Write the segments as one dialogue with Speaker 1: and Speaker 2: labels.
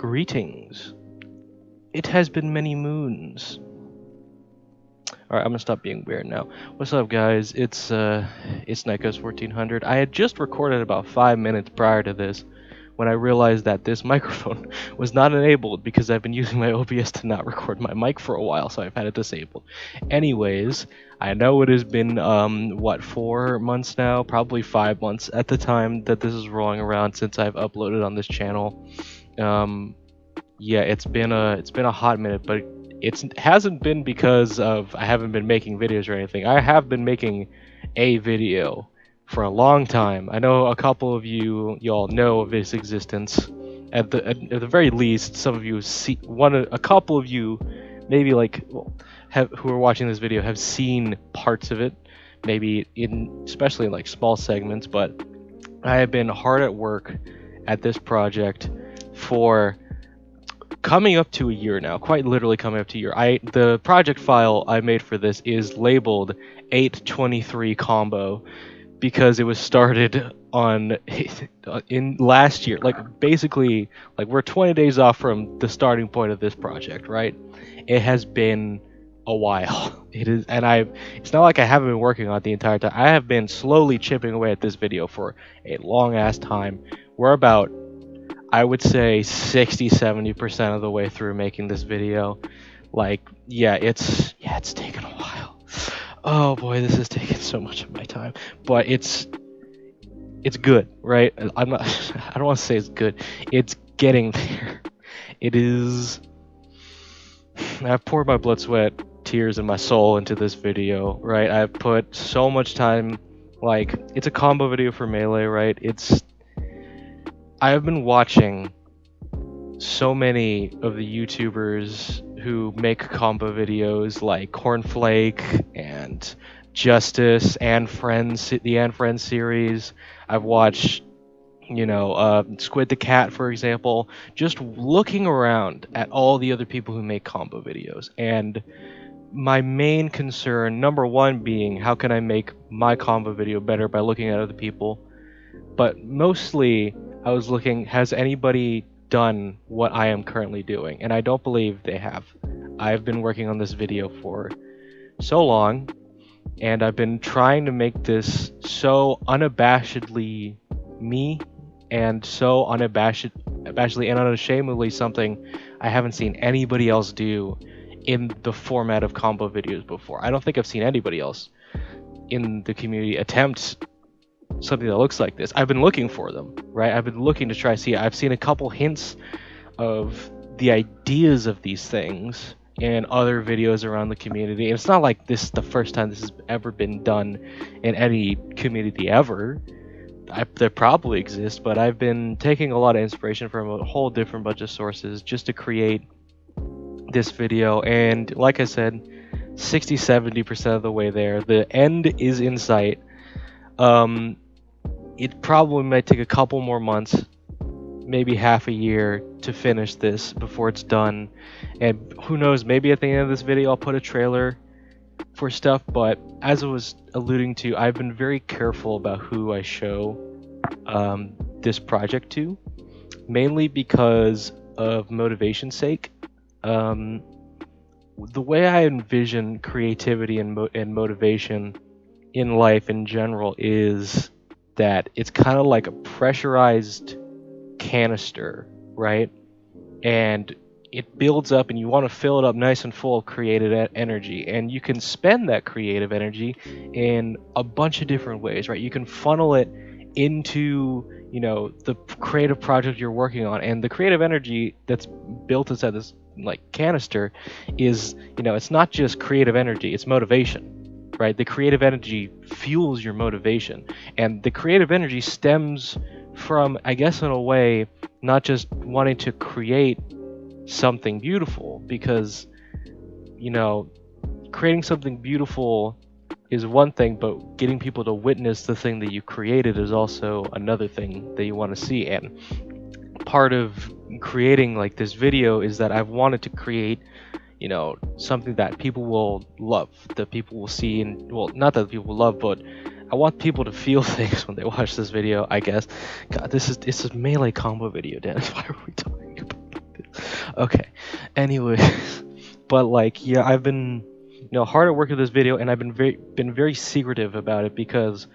Speaker 1: Greetings. It has been many moons. Alright, I'm gonna stop being weird now. What's up, guys? It's Nikos 1400. I had just recorded about 5 minutes prior to this when I realized that this microphone was not enabled because I've been using my OBS to not record my mic for a while, so I've had it disabled. Anyways, I know it has been, 4 months now? Probably 5 months at the time that this is rolling around since I've uploaded on this channel. Yeah, it's been a hot minute, but it hasn't been because of I haven't been making videos or anything. I have been making a video for a long time. I know a couple of y'all know of its existence. At the very least, some of you see a couple of you, maybe who are watching this video have seen parts of it, maybe especially in like small segments. But I have been hard at work at this project for coming up to a year now, quite literally coming up to a year. The project file I made for this is labeled 823 combo because it was started on in last year. Like basically, like we're 20 days off from the starting point of this project, right? It has been a while. It is, and it's not like I haven't been working on it the entire time. I have been slowly chipping away at this video for a long ass time. We're about, I would say, 60-70% of the way through making this video. Like, yeah, it's taken a while. Oh boy, this has taken so much of my time. But it's good, right? I'm not I don't want to say it's good. It's getting there. It is. I've poured my blood, sweat, tears, and my soul into this video, right? I've put so much time. Like, it's a combo video for Melee, right? I have been watching so many of the YouTubers who make combo videos like Cornflake and Justice and Friends, the And Friends series. I've watched, Squid the Cat, for example, just looking around at all the other people who make combo videos. And my main concern, number one, being how can I make my combo video better by looking at other people? But mostly, I was looking, has anybody done what I am currently doing? And I don't believe they have. I've been working on this video for so long, and I've been trying to make this so unabashedly me, and so unabashedly and unashamedly something I haven't seen anybody else do in the format of combo videos before. I don't think I've seen anybody else in the community attempt something that looks like this. I've been looking for them, right? I've been looking to try to see. I've seen a couple hints of the ideas of these things in other videos around the community. And it's not like this is the first time this has ever been done in any community ever. There probably exists, but I've been taking a lot of inspiration from a whole different bunch of sources just to create this video. And like I said, 60-70% of the way there. The end is in sight. It probably might take a couple more months, maybe half a year, to finish this before it's done. And who knows, maybe at the end of this video I'll put a trailer for stuff. But as I was alluding to, I've been very careful about who I show this project to, mainly because of motivation's sake. The way I envision creativity and motivation in life in general is that it's kind of like a pressurized canister, right? And it builds up, and you want to fill it up nice and full of creative energy. And you can spend that creative energy in a bunch of different ways, right? You can funnel it into, the creative project you're working on. And the creative energy that's built inside this like canister is, it's not just creative energy, it's motivation. Right? The creative energy fuels your motivation, and the creative energy stems from, I guess in a way, not just wanting to create something beautiful, because, creating something beautiful is one thing, but getting people to witness the thing that you created is also another thing that you want to see. And part of creating like this video is that I've wanted to create something that people will love, that people will see, and well, not that people love, but I want people to feel things when they watch this video, I guess. God, it's a Melee combo video, Dennis. Why are we talking about Okay. Anyway, but like, yeah, I've been, hard at work with this video, and I've been very secretive about it because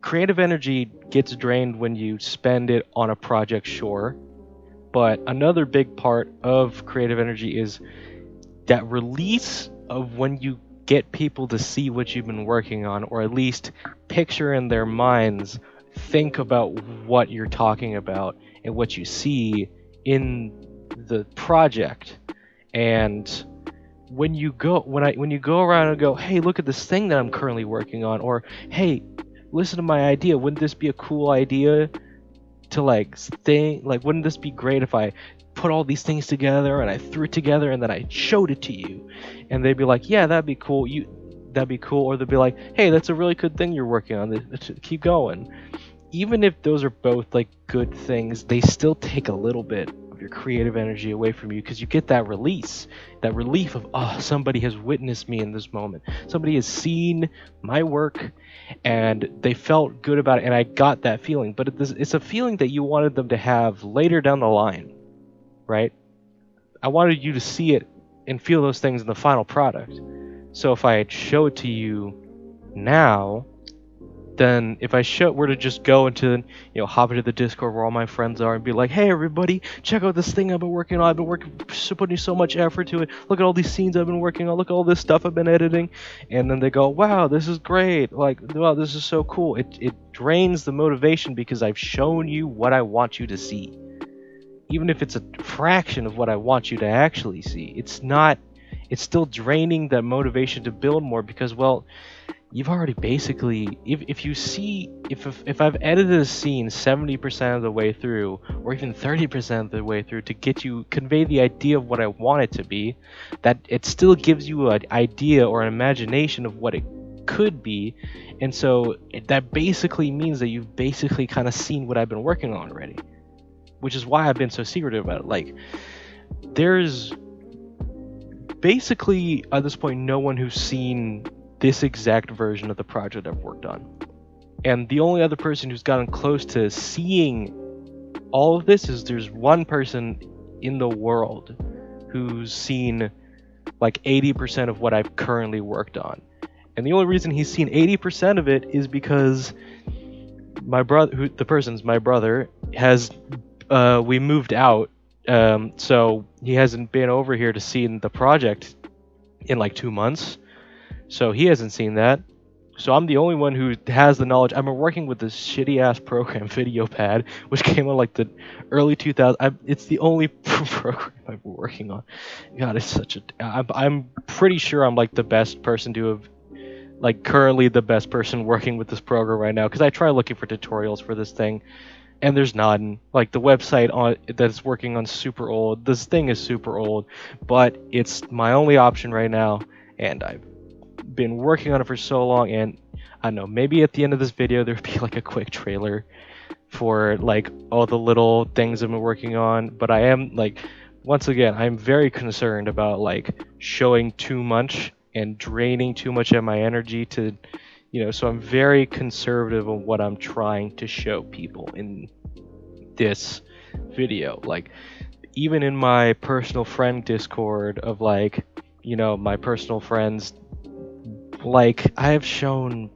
Speaker 1: creative energy gets drained when you spend it on a project, sure. But another big part of creative energy is that release of when you get people to see what you've been working on, or at least picture in their minds, think about what you're talking about and what you see in the project. And when you go around and go, hey, look at this thing that I'm currently working on, or hey, listen to my idea, wouldn't this be a cool idea to like think, like wouldn't this be great if I put all these things together and I threw it together and then I showed it to you? And they'd be like, yeah, that'd be cool. Or they'd be like, hey, that's a really good thing you're working on, keep going. Even if those are both like good things, they still take a little bit of your creative energy away from you, because you get that release, that relief of, oh, somebody has witnessed me in this moment, somebody has seen my work and they felt good about it, and I got that feeling. But it's a feeling that you wanted them to have later down the line, right? I wanted you to see it and feel those things in the final product. So if I show it to you now, then if I were to just go into, hop into the Discord where all my friends are and be like, hey everybody, check out this thing I've been working on. I've been putting so much effort to it. Look at all these scenes I've been working on. Look at all this stuff I've been editing. And then they go, wow, this is great. Like, wow, this is so cool. It drains the motivation because I've shown you what I want you to see. Even if it's a fraction of what I want you to actually see, it's still draining that motivation to build more, because, well, you've already basically, if I've edited a scene 70% of the way through, or even 30% of the way through, to convey the idea of what I want it to be, that it still gives you an idea or an imagination of what it could be. And so that basically means that you've basically kind of seen what I've been working on already, which is why I've been so secretive about it. Like, there's basically at this point no one who's seen this exact version of the project I've worked on. And the only other person who's gotten close to seeing all of this is, there's one person in the world who's seen like 80% of what I've currently worked on. And the only reason he's seen 80% of it is because my brother, my brother, has we moved out, so he hasn't been over here to see the project in like 2 months. So he hasn't seen that. So I'm the only one who has the knowledge. I've been working with this shitty ass program, VideoPad, which came out like the early 2000s. It's the only program I've been working on. God, it's such a. I'm pretty sure I'm like the best person to have, like, currently the best person working with this program right now, because I try looking for tutorials for this thing, and there's none. Like, the website on that's working on super old. This thing is super old, but it's my only option right now, and I've been working on it for so long. And I don't know, maybe at the end of this video there'd be like a quick trailer for like all the little things I've been working on. But I am, like, once again, I'm very concerned about like showing too much and draining too much of my energy to, so I'm very conservative on what I'm trying to show people in this video. Like, even in my personal friend Discord of, like, my personal friends, like, I have shown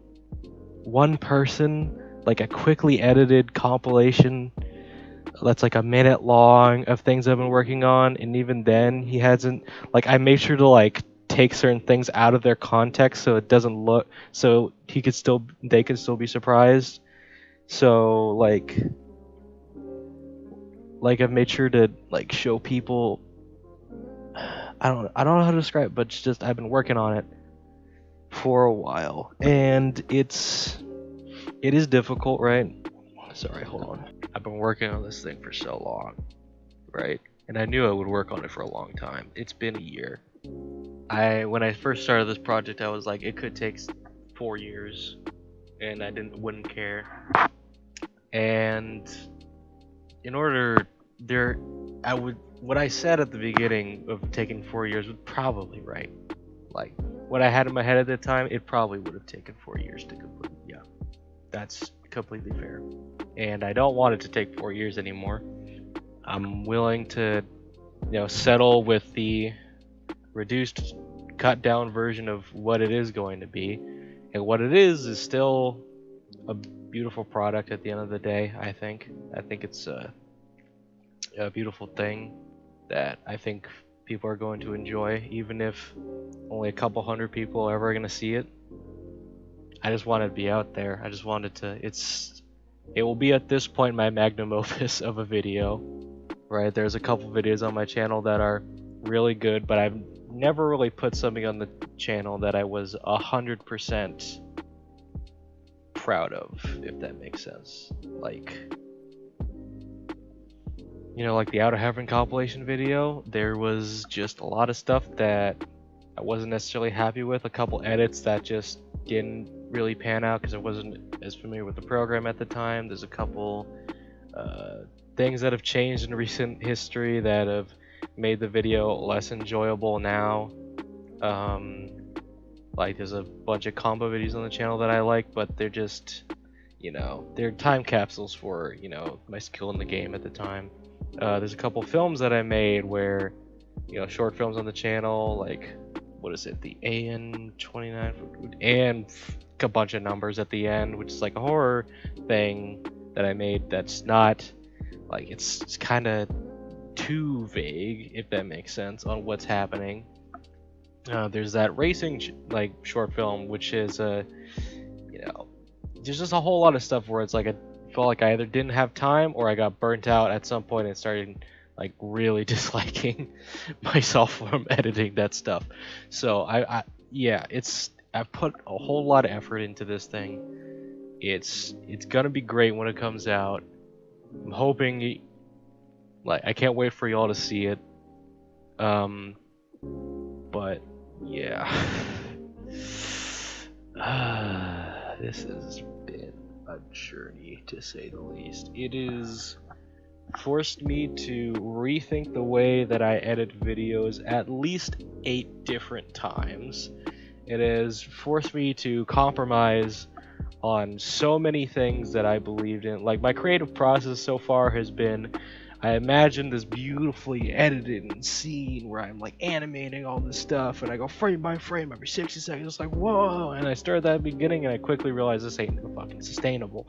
Speaker 1: one person like a quickly edited compilation that's like a minute long of things I've been working on, and even then he hasn't, like, I made sure to like take certain things out of their context so it doesn't look, so they could still be surprised. So like I've made sure to like show people, I don't know how to describe it, but it's just I've been working on it for a while, and it is difficult, right? Sorry, hold on. I've been working on this thing for so long, right? And I knew I would work on it for a long time. It's been a year. When I first started this project, I was like, it could take 4 years, and I wouldn't care. And in order there, what I said at the beginning of taking 4 years was probably right. Like, what I had in my head at the time, it probably would have taken 4 years to complete. Yeah, that's completely fair. And I don't want it to take 4 years anymore. I'm willing to settle with the reduced, cut down version of what it is going to be. And what it is still a beautiful product at the end of the day, I think. I think it's a beautiful thing that I think people are going to enjoy, even if only a couple hundred people are ever going to see it. I just wanted to be out there. I just wanted to. It will be at this point my magnum opus of a video, right? There's a couple videos on my channel that are really good, but I've never really put something on the channel that I was 100% proud of, if that makes sense. Like, like the Outer Heaven compilation video, there was just a lot of stuff that I wasn't necessarily happy with, a couple edits that just didn't really pan out because I wasn't as familiar with the program at the time. There's a couple things that have changed in recent history that have made the video less enjoyable now. Like there's a bunch of combo videos on the channel that I like, but they're just, they're time capsules for, my skill in the game at the time. There's a couple films that I made where, short films on the channel, like, what is it, the AN29, and a bunch of numbers at the end, which is like a horror thing that I made that's not, like, it's kind of too vague, if that makes sense, on what's happening. There's that racing short film, which is there's just a whole lot of stuff where it's like I felt like I either didn't have time or I got burnt out at some point and started like really disliking myself from editing that stuff. So I've put a whole lot of effort into this thing. It's gonna be great when it comes out. I'm hoping, like, I can't wait for y'all to see it. But yeah, this has been a journey to say the least. It has forced me to rethink the way that I edit videos at least 8 different times. It has forced me to compromise on so many things that I believed in. Like, my creative process so far has been, I imagine this beautifully edited scene where I'm like animating all this stuff and I go frame by frame every 60 seconds. It's like, whoa. And I started that at the beginning and I quickly realized this ain't fucking sustainable,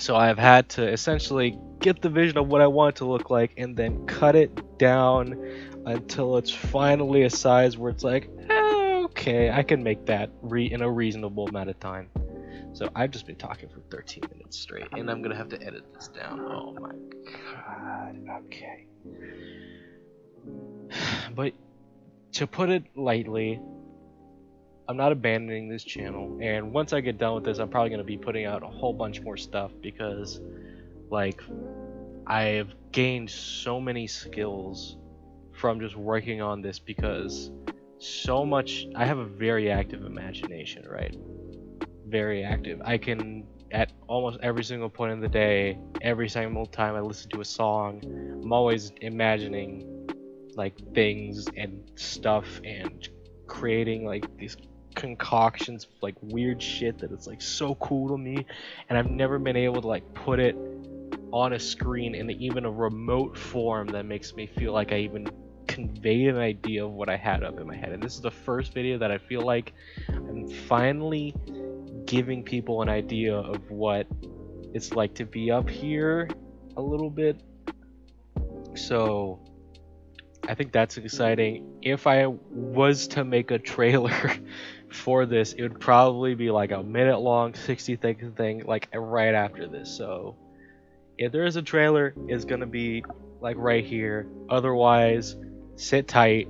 Speaker 1: So I've had to essentially get the vision of what I want it to look like and then cut it down until it's finally a size where it's like, okay, I can make that in a reasonable amount of time. So I've just been talking for 13 minutes straight, and I'm gonna have to edit this down. Oh my god. Okay. But to put it lightly, I'm not abandoning this channel, and once I get done with this, I'm probably gonna be putting out a whole bunch more stuff because, like, I've gained so many skills from just working on this because I have a very active imagination, right? Very active. I can, at almost every single point in the day, every single time I listen to a song, I'm always imagining like things and stuff and creating like these concoctions of like weird shit that is like so cool to me, and I've never been able to like put it on a screen in even a remote form that makes me feel like I even conveyed an idea of what I had up in my head. And this is the first video that I feel like I'm finally giving people an idea of what it's like to be up here a little bit. So I think that's exciting. If I was to make a trailer for this, it would probably be like a minute long, 60-second thing, like right after this. So if there is a trailer, it's gonna be like right here. Otherwise, sit tight.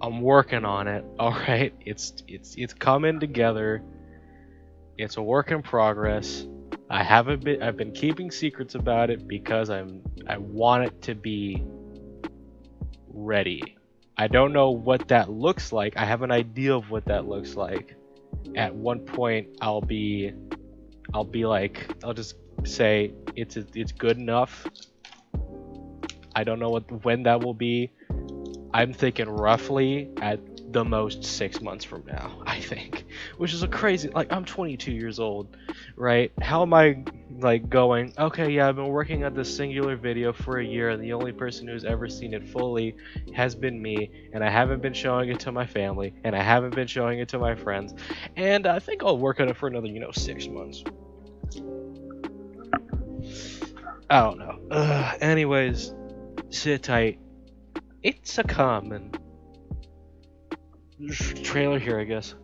Speaker 1: I'm working on it. All right, it's coming together. It's a work in progress. I've been keeping secrets about it because I want it to be ready. I don't know what that looks like. I have an idea of what that looks like. At one point I'll just say it's good enough. I don't know when that will be. I'm thinking roughly at the most 6 months from now, I think, which is a crazy, like, I'm 22 years old, right? How am I like going, okay, yeah, I've been working on this singular video for a year, and the only person who's ever seen it fully has been me, and I haven't been showing it to my family, and I haven't been showing it to my friends, and I think I'll work on it for another, 6 months. I don't know. Anyways, sit tight. It's a common trailer here, I guess.